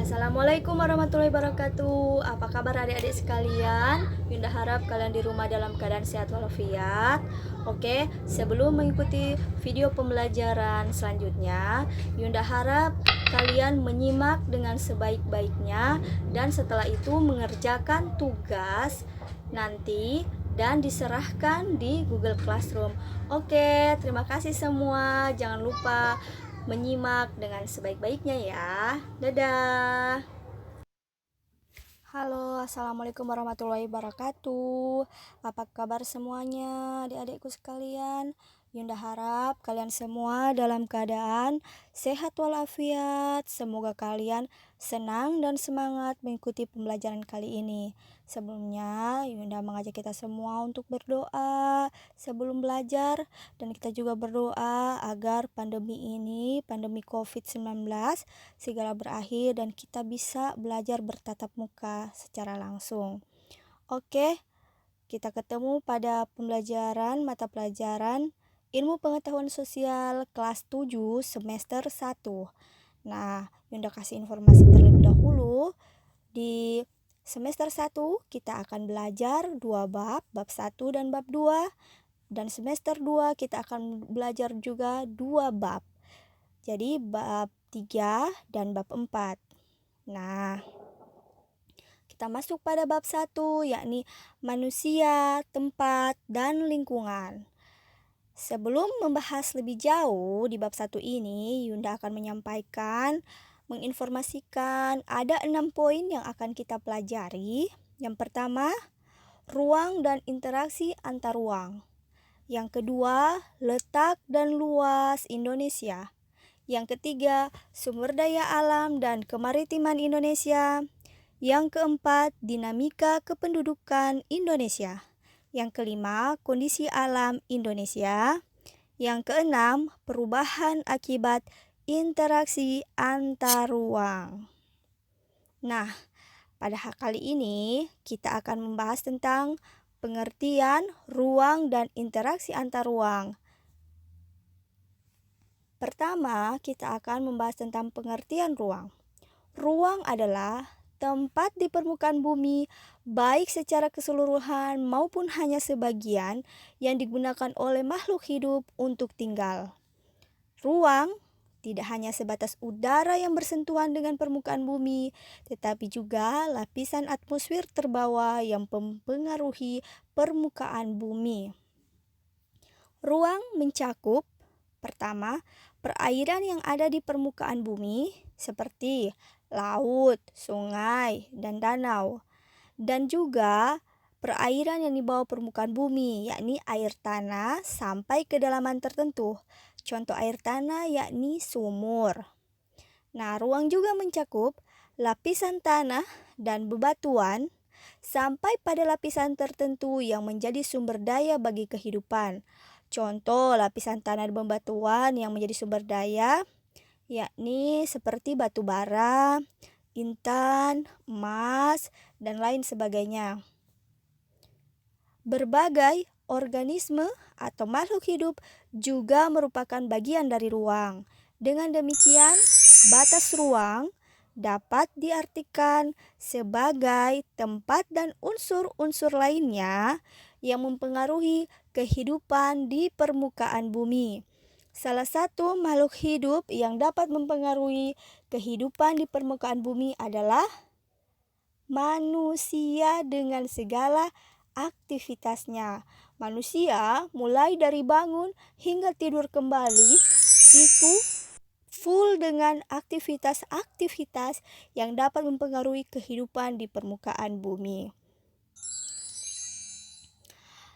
Assalamualaikum warahmatullahi wabarakatuh. Apa kabar adik-adik sekalian? Yunda harap kalian di rumah dalam keadaan sehat walafiat. Oke, sebelum mengikuti video pembelajaran selanjutnya, Yunda harap kalian menyimak dengan sebaik-baiknya dan setelah itu mengerjakan tugas nanti dan diserahkan di Google Classroom. Oke, terima kasih semua. Jangan lupa menyimak dengan sebaik-baiknya ya. Dadah. Halo, assalamualaikum warahmatullahi wabarakatuh. Apa kabar semuanya, adik-adikku sekalian? Yunda harap kalian semua dalam keadaan sehat walafiat. Semoga kalian senang dan semangat mengikuti pembelajaran kali ini. Sebelumnya, Yunda mengajak kita semua untuk berdoa sebelum belajar, dan kita juga berdoa agar pandemi ini, pandemi COVID-19, segera berakhir dan kita bisa belajar bertatap muka secara langsung. Oke, kita ketemu pada pembelajaran mata pelajaran Ilmu Pengetahuan Sosial kelas 7 semester 1. Nah, Yunda kasih informasi terlebih dahulu. Di semester 1 kita akan belajar 2 bab 1 dan bab 2. Dan semester 2 kita akan belajar juga 2 bab. Jadi bab 3 dan bab 4. Nah, kita masuk pada bab 1, yakni manusia, tempat, dan lingkungan. Sebelum membahas lebih jauh di bab 1 ini, Yunda akan menginformasikan ada 6 poin yang akan kita pelajari. Yang pertama, ruang dan interaksi antar ruang. Yang kedua, letak dan luas Indonesia. Yang ketiga, sumber daya alam dan kemaritiman Indonesia. Yang keempat, dinamika kependudukan Indonesia. Yang kelima, kondisi alam Indonesia. Yang keenam, perubahan akibat interaksi antar ruang. Nah, pada kali ini kita akan membahas tentang pengertian ruang dan interaksi antar ruang. Pertama, kita akan membahas tentang pengertian ruang. Ruang adalah tempat di permukaan bumi, baik secara keseluruhan maupun hanya sebagian, yang digunakan oleh makhluk hidup untuk tinggal. Ruang tidak hanya sebatas udara yang bersentuhan dengan permukaan bumi, tetapi juga lapisan atmosfer terbawah yang mempengaruhi permukaan bumi. Ruang mencakup, pertama, perairan yang ada di permukaan bumi, seperti laut, sungai, dan danau. Dan juga perairan yang di bawah permukaan bumi, yakni air tanah sampai kedalaman tertentu. Contoh air tanah yakni sumur. Nah, ruang juga mencakup lapisan tanah dan bebatuan sampai pada lapisan tertentu yang menjadi sumber daya bagi kehidupan. Contoh lapisan tanah dan bebatuan yang menjadi sumber daya yakni seperti batu bara, intan, emas, dan lain sebagainya. Berbagai organisme atau makhluk hidup juga merupakan bagian dari ruang. Dengan demikian, batas ruang dapat diartikan sebagai tempat dan unsur-unsur lainnya yang mempengaruhi kehidupan di permukaan bumi. Salah satu makhluk hidup yang dapat mempengaruhi kehidupan di permukaan bumi adalah manusia dengan segala aktivitasnya. Manusia mulai dari bangun hingga tidur kembali itu full dengan aktivitas-aktivitas yang dapat mempengaruhi kehidupan di permukaan bumi.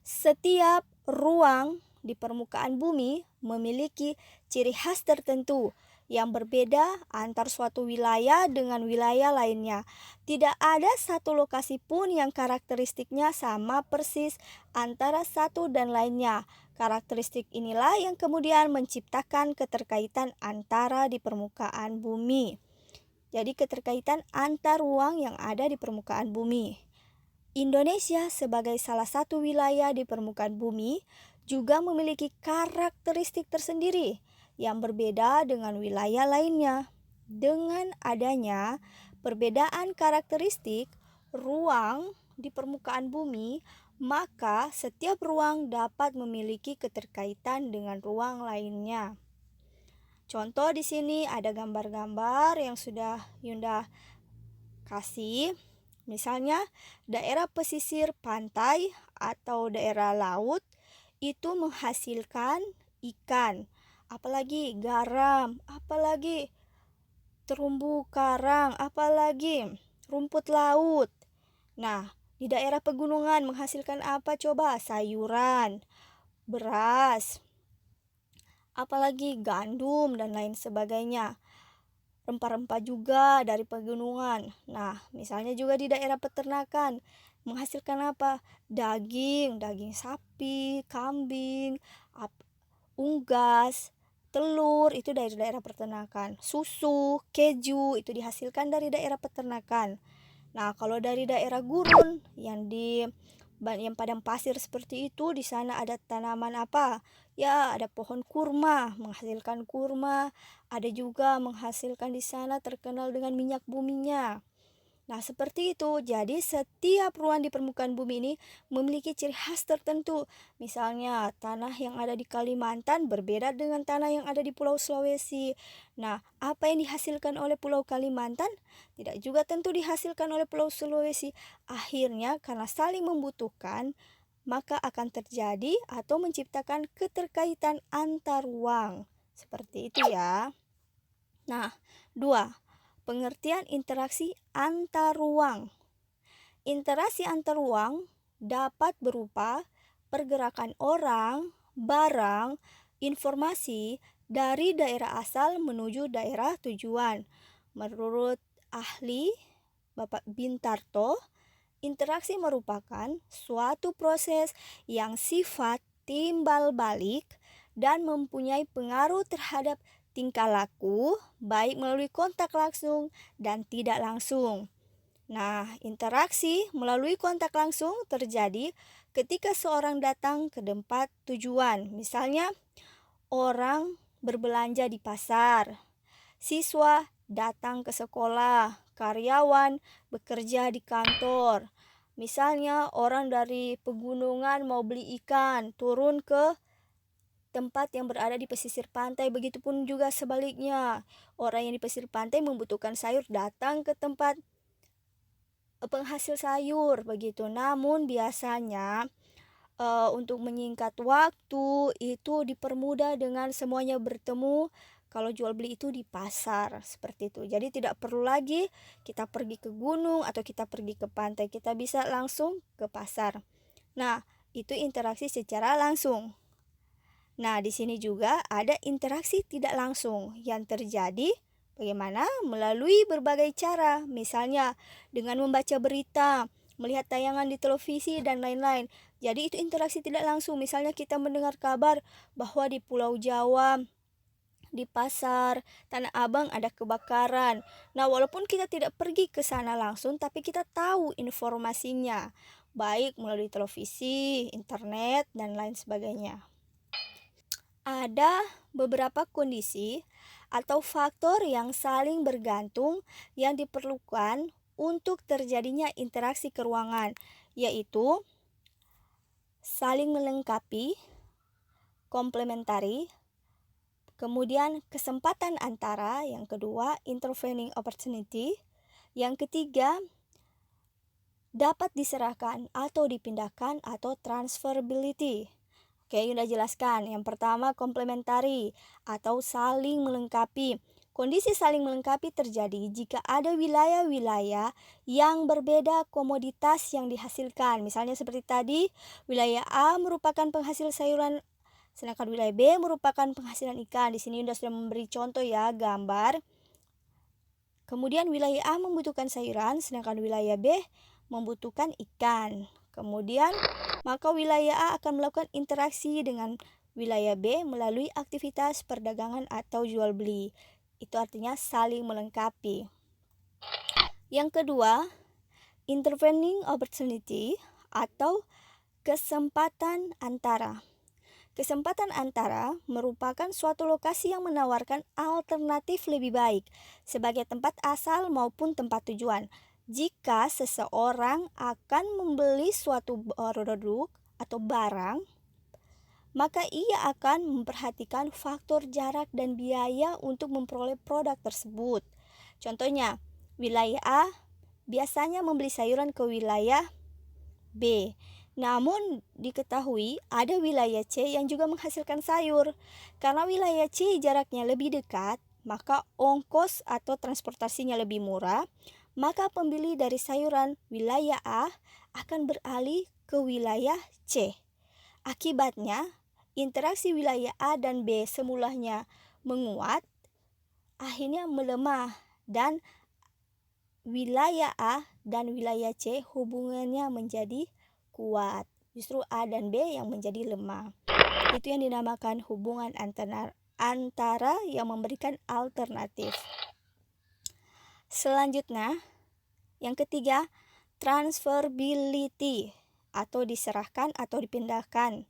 Setiap ruang di permukaan bumi memiliki ciri khas tertentu yang berbeda antar suatu wilayah dengan wilayah lainnya. Tidak ada satu lokasi pun yang karakteristiknya sama persis antara satu dan lainnya. Karakteristik inilah yang kemudian menciptakan keterkaitan antara di permukaan bumi. Jadi keterkaitan antar ruang yang ada di permukaan bumi. Indonesia sebagai salah satu wilayah di permukaan bumi juga memiliki karakteristik tersendiri yang berbeda dengan wilayah lainnya. Dengan adanya perbedaan karakteristik ruang di permukaan bumi, maka setiap ruang dapat memiliki keterkaitan dengan ruang lainnya. Contoh di sini ada gambar-gambar yang sudah Yunda kasih. Misalnya daerah pesisir pantai atau daerah laut itu menghasilkan ikan, apalagi garam, apalagi terumbu karang, apalagi rumput laut. Nah, di daerah pegunungan menghasilkan apa coba? Sayuran, beras, apalagi gandum dan lain sebagainya. Rempah-rempah juga dari pegunungan. Nah, misalnya juga di daerah peternakan menghasilkan apa? Daging, daging sapi, kambing, unggas, telur itu dari daerah peternakan. Susu, keju itu dihasilkan dari daerah peternakan. Nah, kalau dari daerah gurun yang padang pasir seperti itu, di sana ada tanaman apa? Ya, ada pohon kurma, menghasilkan kurma. Ada juga menghasilkan di sana terkenal dengan minyak buminya. Nah, seperti itu. Jadi, setiap ruang di permukaan bumi ini memiliki ciri khas tertentu. Misalnya, tanah yang ada di Kalimantan berbeda dengan tanah yang ada di Pulau Sulawesi. Nah, apa yang dihasilkan oleh Pulau Kalimantan tidak juga tentu dihasilkan oleh Pulau Sulawesi. Akhirnya, karena saling membutuhkan, maka akan terjadi atau menciptakan keterkaitan antar ruang. Seperti itu ya. Nah, 2. Pengertian interaksi antar ruang. Interaksi antar ruang dapat berupa pergerakan orang, barang, informasi dari daerah asal menuju daerah tujuan. Menurut ahli Bapak Bintarto, interaksi merupakan suatu proses yang sifat timbal balik dan mempunyai pengaruh terhadap tingkah laku, baik melalui kontak langsung dan tidak langsung. Nah, interaksi melalui kontak langsung terjadi ketika seorang datang ke tempat tujuan. Misalnya, orang berbelanja di pasar, siswa datang ke sekolah, karyawan bekerja di kantor. Misalnya, orang dari pegunungan mau beli ikan, turun ke tempat yang berada di pesisir pantai, begitupun juga sebaliknya. Orang yang di pesisir pantai membutuhkan sayur datang ke tempat penghasil sayur begitu. Namun biasanya untuk menyingkat waktu itu dipermudah dengan semuanya bertemu kalau jual beli itu di pasar seperti itu. Jadi tidak perlu lagi kita pergi ke gunung atau kita pergi ke pantai, kita bisa langsung ke pasar. Nah, itu interaksi secara langsung. Nah, di sini juga ada interaksi tidak langsung yang terjadi bagaimana? Melalui berbagai cara, misalnya dengan membaca berita, melihat tayangan di televisi, dan lain-lain. Jadi itu interaksi tidak langsung. Misalnya kita mendengar kabar bahwa di Pulau Jawa, di pasar Tanah Abang ada kebakaran. Nah, walaupun kita tidak pergi ke sana langsung, tapi kita tahu informasinya, baik melalui televisi, internet, dan lain sebagainya. Ada beberapa kondisi atau faktor yang saling bergantung yang diperlukan untuk terjadinya interaksi keruangan, yaitu saling melengkapi, komplementari, kemudian kesempatan antara, yang kedua intervening opportunity, yang ketiga dapat diserahkan atau dipindahkan atau transferability. Oke, udah jelaskan. Yang pertama, komplementari atau saling melengkapi. Kondisi saling melengkapi terjadi jika ada wilayah-wilayah yang berbeda komoditas yang dihasilkan. Misalnya seperti tadi, wilayah A merupakan penghasil sayuran, sedangkan wilayah B merupakan penghasilan ikan. Di sini sudah memberi contoh ya, gambar. Kemudian wilayah A membutuhkan sayuran, sedangkan wilayah B membutuhkan ikan. Kemudian maka wilayah A akan melakukan interaksi dengan wilayah B melalui aktivitas perdagangan atau jual beli. Itu artinya saling melengkapi. Yang kedua, intervening opportunity atau kesempatan antara. Kesempatan antara merupakan suatu lokasi yang menawarkan alternatif lebih baik sebagai tempat asal maupun tempat tujuan. Jika seseorang akan membeli suatu produk atau barang, maka ia akan memperhatikan faktor jarak dan biaya untuk memperoleh produk tersebut. Contohnya, wilayah A biasanya membeli sayuran ke wilayah B. Namun diketahui ada wilayah C yang juga menghasilkan sayur. Karena wilayah C jaraknya lebih dekat, maka ongkos atau transportasinya lebih murah, maka pembeli dari sayuran wilayah A akan beralih ke wilayah C. Akibatnya, interaksi wilayah A dan B semulanya menguat, akhirnya melemah dan wilayah A dan wilayah C hubungannya menjadi kuat. Justru A dan B yang menjadi lemah. Itu yang dinamakan hubungan antara yang memberikan alternatif. Selanjutnya, yang ketiga, transferability atau diserahkan atau dipindahkan.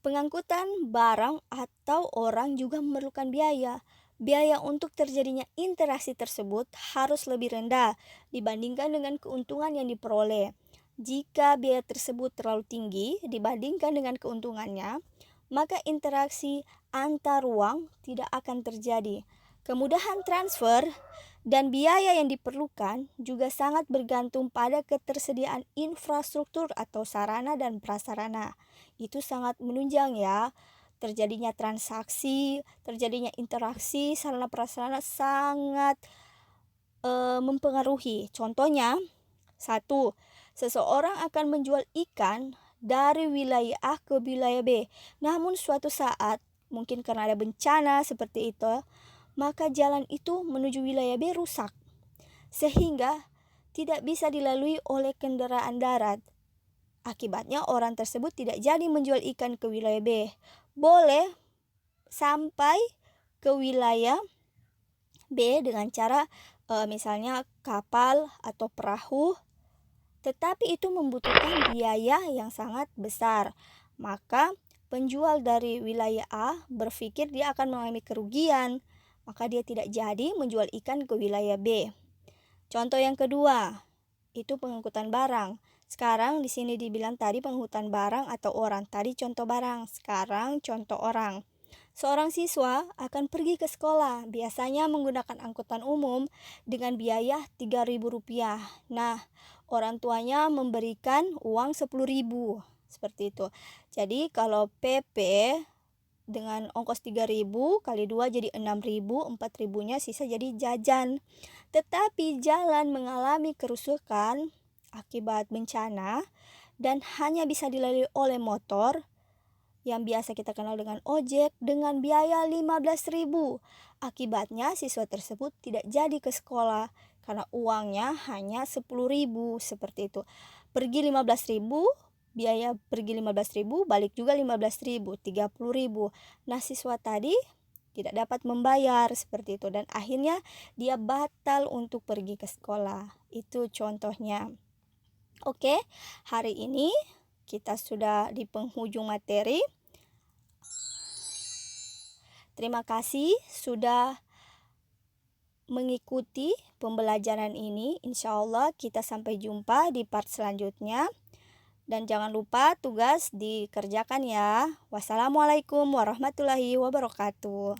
Pengangkutan barang atau orang juga memerlukan biaya. Biaya untuk terjadinya interaksi tersebut harus lebih rendah dibandingkan dengan keuntungan yang diperoleh. Jika biaya tersebut terlalu tinggi dibandingkan dengan keuntungannya, maka interaksi antar ruang tidak akan terjadi. Kemudahan transfer dan biaya yang diperlukan juga sangat bergantung pada ketersediaan infrastruktur atau sarana dan prasarana. Itu sangat menunjang ya. Terjadinya transaksi, terjadinya interaksi, sarana prasarana sangat mempengaruhi. Contohnya, 1. Seseorang akan menjual ikan dari wilayah A ke wilayah B. Namun suatu saat, mungkin karena ada bencana seperti itu, maka jalan itu menuju wilayah B rusak, sehingga tidak bisa dilalui oleh kendaraan darat. Akibatnya orang tersebut tidak jadi menjual ikan ke wilayah B. Boleh sampai ke wilayah B dengan cara misalnya kapal atau perahu, tetapi itu membutuhkan biaya yang sangat besar. Maka penjual dari wilayah A berpikir dia akan mengalami kerugian, maka dia tidak jadi menjual ikan ke wilayah B. Contoh yang kedua, itu pengangkutan barang. Sekarang di sini dibilang tadi pengangkutan barang atau orang. Tadi contoh barang, sekarang contoh orang. Seorang siswa akan pergi ke sekolah, biasanya menggunakan angkutan umum dengan biaya Rp3.000. Nah, orang tuanya memberikan uang Rp10.000, seperti itu. Jadi kalau PP dengan ongkos 3.000 kali 2 jadi 6.000, 4.000-nya sisa jadi jajan. Tetapi jalan mengalami kerusakan akibat bencana dan hanya bisa dilalui oleh motor yang biasa kita kenal dengan ojek dengan biaya 15.000. Akibatnya siswa tersebut tidak jadi ke sekolah karena uangnya hanya 10.000, seperti itu. Pergi 15.000, biaya pergi 15.000, balik juga 15.000, 30.000. Nah, siswa tadi tidak dapat membayar seperti itu dan akhirnya dia batal untuk pergi ke sekolah. Itu contohnya. Oke, hari ini kita sudah di penghujung materi. Terima kasih sudah mengikuti pembelajaran ini. Insya Allah kita sampai jumpa di part selanjutnya. Dan jangan lupa tugas dikerjakan ya. Wassalamualaikum warahmatullahi wabarakatuh.